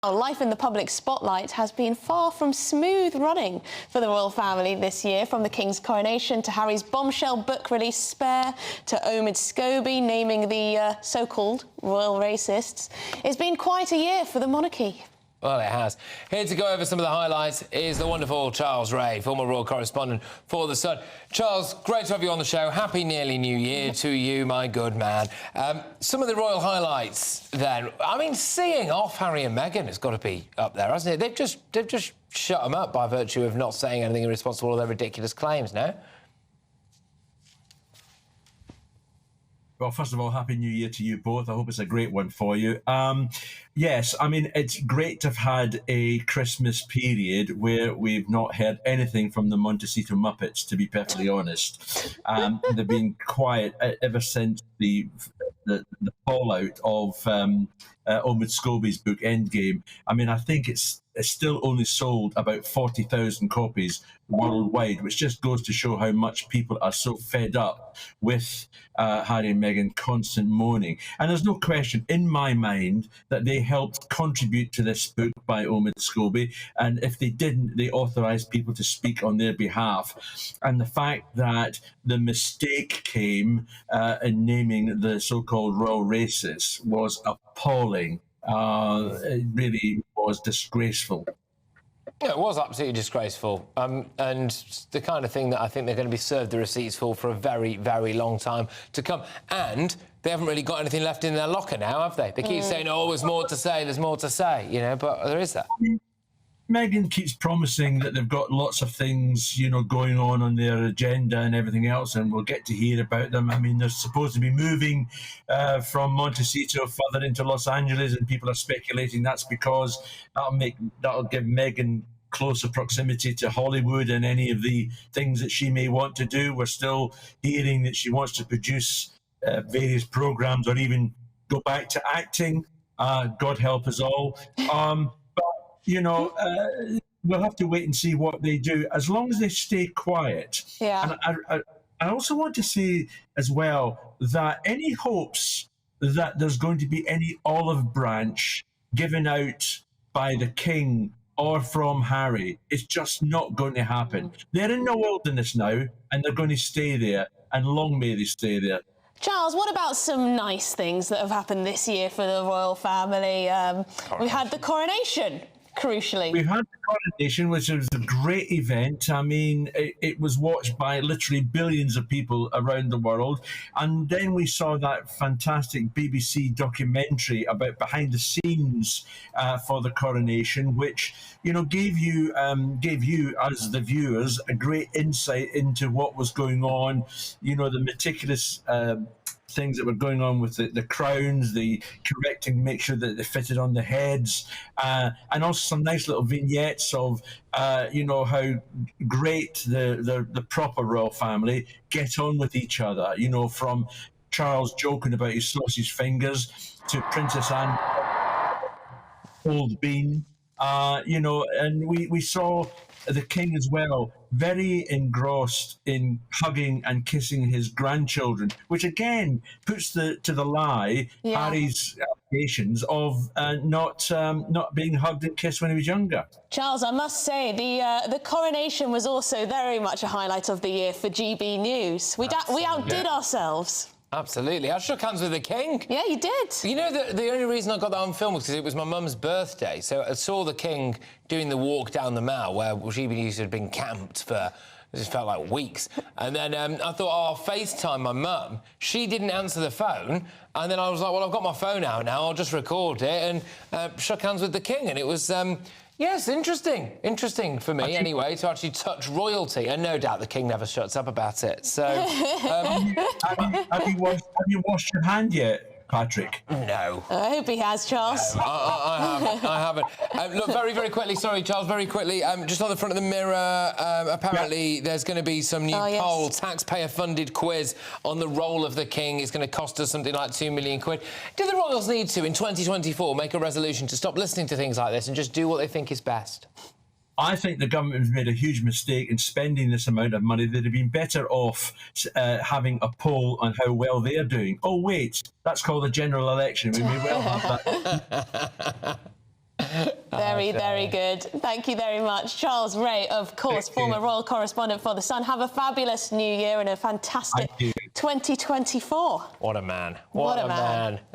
Life in the public spotlight has been far from smooth running for the royal family this year, from the King's coronation to Harry's bombshell book release Spare to Omid Scobie naming the so-called royal racists. It's been quite a year for the monarchy. Well, it has. Here to go over some of the highlights is the wonderful Charles Rae, former Royal Correspondent for The Sun. Charles, great to have you on the show. Happy nearly New Year to you, my good man. Some of the royal highlights, then. I mean, seeing off Harry and Meghan has got to be up there, hasn't it? They've just shut them up by virtue of not saying anything irresponsible or their ridiculous claims, no? Well, first of all, Happy New Year to you both. I hope it's a great one for you. Yes, I mean, it's great to have had a Christmas period where we've not heard anything from the Montecito Muppets, to be perfectly honest. They've been quiet ever since the fallout of Omid Scobie's book, Endgame. I mean, I think it's still only sold about 40,000 copies worldwide, which just goes to show how much people are so fed up with Harry and Meghan constant moaning. And there's no question in my mind that they helped contribute to this book by Omid Scobie, and if they didn't, they authorised people to speak on their behalf. And the fact that the mistake came in naming the so-called royal racists was appalling. It really was disgraceful. Yeah, it was absolutely disgraceful, and the kind of thing that I think they're going to be served the receipts for a very, very long time to come. And they haven't really got anything left in their locker now, have they? They keep saying, oh, there's more to say, there's more to say, you know, but there is that. Meghan keeps promising that they've got lots of things, you know, going on their agenda and everything else, and we'll get to hear about them. I mean, they're supposed to be moving from Montecito further into Los Angeles, and people are speculating that's because that'll give Meghan closer proximity to Hollywood and any of the things that she may want to do. We're still hearing that she wants to produce various programs or even go back to acting. God help us all. You know, we'll have to wait and see what they do, as long as they stay quiet. Yeah. And I also want to say as well that any hopes that there's going to be any olive branch given out by the King or from Harry is just not going to happen. They're in the wilderness now, and they're going to stay there, and long may they stay there. Charles, what about some nice things that have happened this year for the royal family? We had the coronation. Crucially, we've had the coronation, which was a great event. I mean, it was watched by literally billions of people around the world. And then we saw that fantastic BBC documentary about behind the scenes for the coronation, which, you know, gave you as the viewers a great insight into what was going on. You know, the meticulous things that were going on with the crowns, the correcting, make sure that they fitted on the heads, and also some nice little vignettes of, you know, how great the proper royal family get on with each other. You know, from Charles joking about his sausage fingers to Princess Anne old bean. You know, and we saw the King as well, very engrossed in hugging and kissing his grandchildren, which again puts to the lie Harry's allegations of not being hugged and kissed when he was younger. Charles, I must say the coronation was also very much a highlight of the year for GB News. We outdid ourselves. Absolutely. I shook hands with the King. Yeah, you did. You know, the only reason I got that on film was because it was my mum's birthday. So I saw the King doing the walk down the Mall where GB News had been camped for, it just felt like weeks. And then I thought, oh, I'll FaceTime my mum. She didn't answer the phone. And then I was like, well, I've got my phone out now. I'll just record it. And shook hands with the King. And it was... yes, interesting. Interesting for me, anyway, to actually touch royalty. And no doubt the King never shuts up about it. So, have you washed your hand yet, Patrick? No. I hope he has, Charles. No, I haven't. Look, very, very quickly, sorry, Charles, very quickly, just on the front of the Mirror, apparently there's going to be some new poll, taxpayer-funded quiz on the role of the King. It's going to cost us something like £2 million. Do the royals need to, in 2024, make a resolution to stop listening to things like this and just do what they think is best? I think the government has made a huge mistake in spending this amount of money. They'd have been better off having a poll on how well they're doing. Oh, wait, that's called a general election. We may well have that. Very good. Thank you very much. Charles Rae, of course, former Royal Correspondent for The Sun. Have a fabulous new year and a fantastic 2024. What a man. What a man.